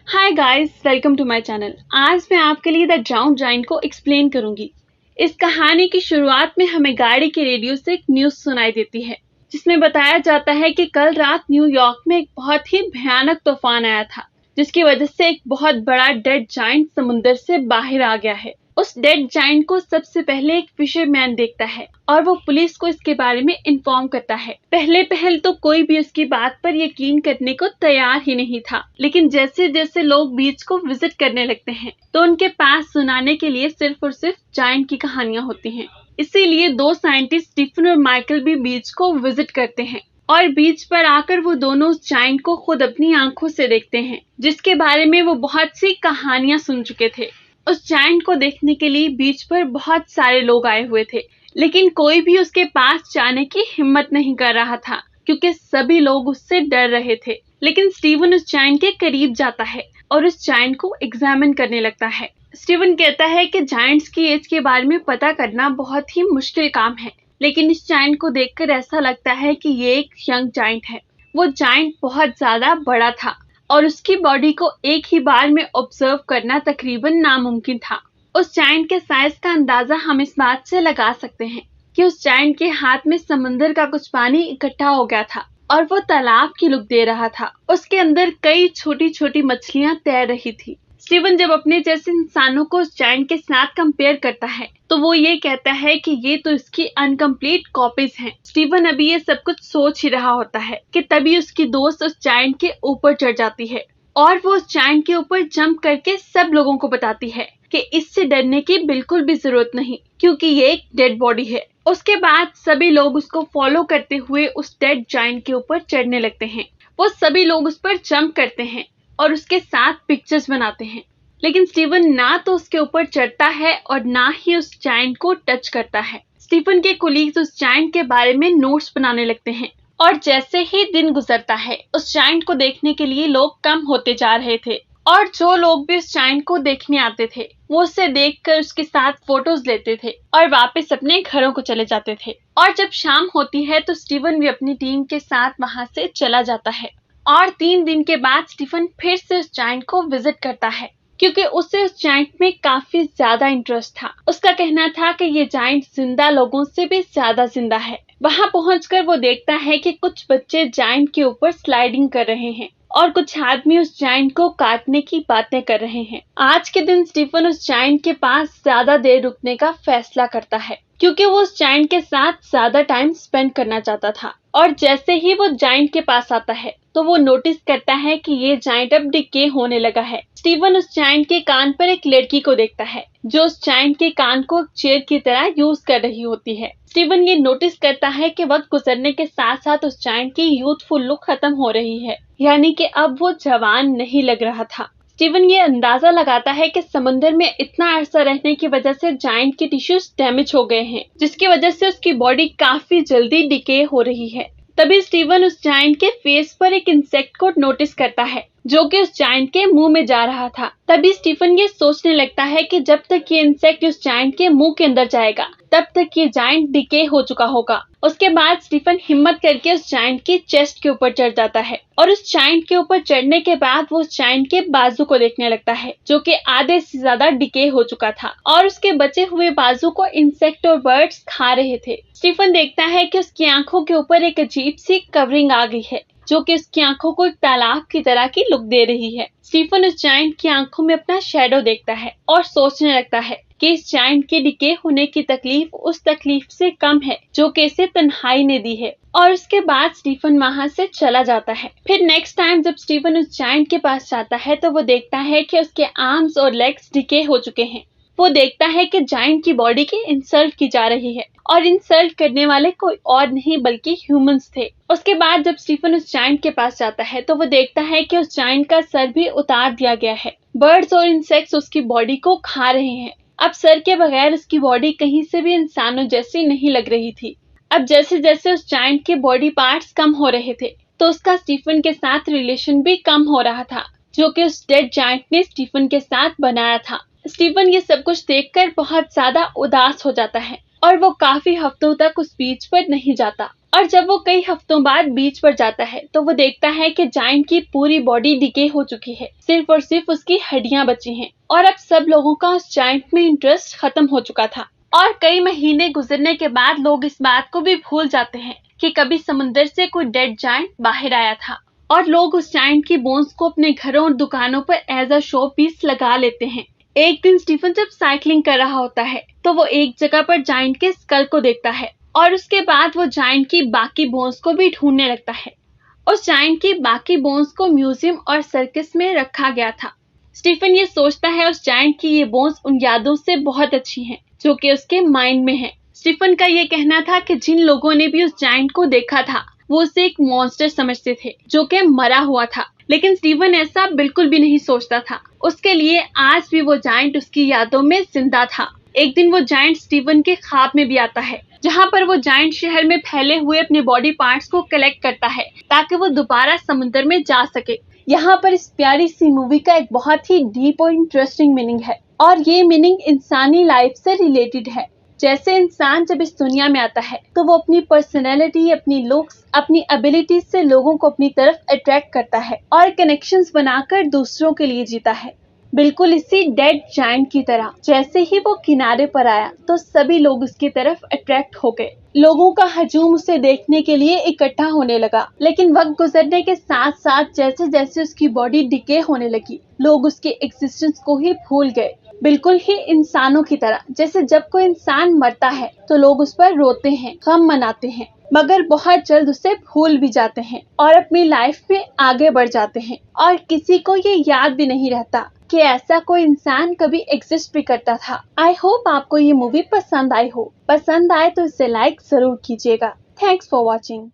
Hi guys, welcome to my channel. आज मैं आपके लिए द ड्राउन्ड जायंट को एक्सप्लेन करूंगी। इस कहानी की शुरुआत में हमें गाड़ी के रेडियो से एक न्यूज़ सुनाई देती है जिसमें बताया जाता है कि कल रात न्यूयॉर्क में एक बहुत ही भयानक तूफान आया था जिसकी वजह से एक बहुत बड़ा डेड जायंट समुंदर से बाहर आ गया है। उस डेड जायंट को सबसे पहले एक फिशरमैन देखता है और वो पुलिस को इसके बारे में इन्फॉर्म करता है। पहले तो कोई भी उसकी बात पर यकीन करने को तैयार ही नहीं था, लेकिन जैसे जैसे लोग बीच को विजिट करने लगते हैं तो उनके पास सुनाने के लिए सिर्फ और सिर्फ जायंट की कहानियां होती हैं। इसीलिए दो साइंटिस्ट स्टीफन और माइकल भी बीच को विजिट करते हैं और बीच पर आकर वो दोनों उस जायंट को खुद अपनी आंखों से देखते हैं जिसके बारे में वो बहुत सी कहानियां सुन चुके थे। उस जायंट को देखने के लिए बीच पर बहुत सारे लोग आए हुए थे, लेकिन कोई भी उसके पास जाने की हिम्मत नहीं कर रहा था क्योंकि सभी लोग उससे डर रहे थे। लेकिन स्टीवन उस जायंट के करीब जाता है और उस जायंट को एग्जामिन करने लगता है। स्टीवन कहता है कि जायंट्स की एज के बारे में पता करना बहुत ही मुश्किल काम है, लेकिन इस जायंट को देखकर ऐसा लगता है कि ये एक यंग जायंट है। वो जायंट बहुत ज्यादा बड़ा था और उसकी बॉडी को एक ही बार में ऑब्जर्व करना तकरीबन नामुमकिन था। उस जायंट के साइज का अंदाजा हम इस बात से लगा सकते हैं कि उस जायंट के हाथ में समंदर का कुछ पानी इकट्ठा हो गया था और वो तालाब की लुक दे रहा था। उसके अंदर कई छोटी छोटी मछलियां तैर रही थी। स्टीवन जब अपने जैसे इंसानों को उस जायंट के साथ कंपेयर करता है तो वो ये कहता है कि ये तो इसकी अनकम्प्लीट कॉपीज हैं। स्टीवन अभी ये सब कुछ सोच ही रहा होता है कि तभी उसकी दोस्त उस जायंट के ऊपर चढ़ जाती है और वो उस जायंट के ऊपर जंप करके सब लोगों को बताती है कि इससे डरने की बिल्कुल भी जरूरत नहीं क्योंकि ये एक डेड बॉडी है। उसके बाद सभी लोग उसको फॉलो करते हुए उस डेड जायंट के ऊपर चढ़ने लगते हैं। वो सभी लोग उस पर जंप करते हैं और उसके साथ पिक्चर्स बनाते हैं, लेकिन स्टीवन ना तो उसके ऊपर चढ़ता है और ना ही उस जायंट को टच करता है। स्टीवन के कोलीग्स उस जायंट के बारे में नोट्स बनाने लगते हैं और जैसे ही दिन गुजरता है उस जायंट को देखने के लिए लोग कम होते जा रहे थे और जो लोग भी उस जायंट को देखने आते थे वो उसे देखकर उसके साथ फोटोज लेते थे और वापस अपने घरों को चले जाते थे। और जब शाम होती है तो स्टीवन भी अपनी टीम के साथ वहां से चला जाता है और 3 दिन के बाद स्टीफन फिर से उस जायंट को विजिट करता है क्योंकि उसे उस जायंट में काफी ज्यादा इंटरेस्ट था। उसका कहना था कि ये जायंट जिंदा लोगों से भी ज्यादा जिंदा है। वहां पहुंचकर वो देखता है कि कुछ बच्चे जायंट के ऊपर स्लाइडिंग कर रहे हैं और कुछ आदमी उस जायंट को काटने की बातें कर रहे हैं। आज के दिन स्टीफन उस जायंट के पास ज्यादा देर रुकने का फैसला करता है क्योंकि वो उस जायंट के साथ ज्यादा टाइम स्पेंड करना चाहता था। और जैसे ही वो जायंट के पास आता है तो वो नोटिस करता है कि ये जायंट अब डिके होने लगा है। स्टीवन उस जायंट के कान पर एक लड़की को देखता है जो उस जायंट के कान को चेयर की तरह यूज कर रही होती है। स्टीवन ये नोटिस करता है कि वक्त गुजरने के साथ साथ उस जायंट की यूथफुल लुक खत्म हो रही है, यानी कि अब वो जवान नहीं लग रहा था। स्टीवन ये अंदाजा लगाता है कि समुद्र में इतना अरसा रहने की वजह से जायंट के टिश्यूज डैमेज हो गए हैं जिसकी वजह से उसकी बॉडी काफी जल्दी डिके हो रही है। तभी स्टीवन उस जायंट के फेस पर एक इंसेक्ट को नोटिस करता है जो कि उस जायंट के मुंह में जा रहा था। तभी स्टीफन ये सोचने लगता है कि जब तक ये इंसेक्ट उस जायंट के मुंह के अंदर जाएगा तब तक ये जायंट डिके हो चुका होगा। उसके बाद स्टीफन हिम्मत करके उस जायंट की चेस्ट के ऊपर चढ़ जाता है और उस जायंट के ऊपर चढ़ने के बाद वो उस जायंट के बाजू को देखने लगता है जो कि आधे से ज्यादा डिके हो चुका था और उसके बचे हुए बाजू को इंसेक्ट और बर्ड्स खा रहे थे। स्टीफन देखता है कि उसकी आंखों के ऊपर एक अजीब सी कवरिंग आ गई है जो कि उसकी आंखों को एक तालाब की तरह की लुक दे रही है। स्टीफन उस जायंट की आंखों में अपना शैडो देखता है और सोचने लगता है कि इस जायंट के डिके होने की तकलीफ उस तकलीफ से कम है जो कि इसे तन्हाई ने दी है। और उसके बाद स्टीफन वहां से चला जाता है। फिर नेक्स्ट टाइम जब स्टीफन उस जायंट के पास जाता है तो वो देखता है कि उसके आर्म्स और लेग्स डिके हो चुके हैं। वो देखता है कि जायंट की बॉडी की इंसल्ट की जा रही है और इंसल्ट करने वाले कोई और नहीं बल्कि ह्यूमंस थे। उसके बाद जब स्टीफन उस जायंट के पास जाता है तो वो देखता है कि उस जायंट का सर भी उतार दिया गया है। बर्ड्स और इंसेक्ट्स उसकी बॉडी को खा रहे हैं। अब सर के बगैर उसकी बॉडी कहीं से भी इंसानों जैसी नहीं लग रही थी। अब जैसे जैसे उस जायंट के बॉडी पार्ट्स कम हो रहे थे तो उसका स्टीफन के साथ रिलेशन भी कम हो रहा था जो कि उस डेड जायंट ने स्टीफन के साथ बनाया था। स्टीफन ये सब कुछ देखकर बहुत ज्यादा उदास हो जाता है और वो काफी हफ्तों तक उस बीच पर नहीं जाता। और जब वो कई हफ्तों बाद बीच पर जाता है तो वो देखता है कि जायंट की पूरी बॉडी डिके हो चुकी है, सिर्फ और सिर्फ उसकी हड्डियां बची हैं। और अब सब लोगों का उस जायंट में इंटरेस्ट खत्म हो चुका था। और कई महीने गुजरने के बाद लोग इस बात को भी भूल जाते हैं कि कभी समुंदर से कोई डेड जायंट बाहर आया था। और लोग उस जायंट की बोन्स को अपने घरों और दुकानों पर एज अ शो पीस लगा लेते हैं। एक दिन स्टीफन जब साइकिलिंग कर रहा होता है तो वो एक जगह पर जायंट के स्कल को देखता है और उसके बाद वो जायंट की बाकी बोन्स को भी ढूंढने लगता है। उस जायंट की बाकी बोन्स को म्यूजियम और सर्कस में रखा गया था। स्टीफन ये सोचता है उस जायंट की ये बोन्स उन यादों से बहुत अच्छी हैं जो कि उसके माइंड में है। स्टीफन का ये कहना था कि जिन लोगों ने भी उस जायंट को देखा था वो उसे एक मॉन्स्टर समझते थे जो कि मरा हुआ था, लेकिन स्टीफन ऐसा बिल्कुल भी नहीं सोचता था। उसके लिए आज भी वो जायंट उसकी यादों में जिंदा था। एक दिन वो जायंट स्टीफन के ख्वाब में भी आता है, जहाँ पर वो जायंट शहर में फैले हुए अपने बॉडी पार्ट्स को कलेक्ट करता है ताकि वो दोबारा समुद्र में जा सके। यहाँ पर इस प्यारी सी मूवी का एक बहुत ही डीप और इंटरेस्टिंग मीनिंग है और ये मीनिंग इंसानी लाइफ से रिलेटेड है। जैसे इंसान जब इस दुनिया में आता है तो वो अपनी पर्सनैलिटी, अपनी लुक्स, अपनी एबिलिटीज से लोगों को अपनी तरफ अट्रैक्ट करता है और कनेक्शंस बनाकर दूसरों के लिए जीता है, बिल्कुल इसी डेड जायंट की तरह। जैसे ही वो किनारे पर आया तो सभी लोग उसकी तरफ अट्रैक्ट हो गए। लोगों का हजूम उसे देखने के लिए इकट्ठा होने लगा, लेकिन वक्त गुजरने के साथ साथ जैसे जैसे उसकी बॉडी डिके होने लगी, लोग उसके एग्जिस्टेंस को ही भूल गए, बिल्कुल ही इंसानों की तरह। जैसे जब कोई इंसान मरता है तो लोग उस पर रोते हैं, गम मनाते हैं, मगर बहुत जल्द उसे भूल भी जाते हैं और अपनी लाइफ में आगे बढ़ जाते हैं और किसी को ये याद भी नहीं रहता कि ऐसा कोई इंसान कभी एग्जिस्ट भी करता था। आई होप आपको ये मूवी पसंद आई हो। पसंद आए तो इसे लाइक जरूर कीजिएगा। Thanks for watching.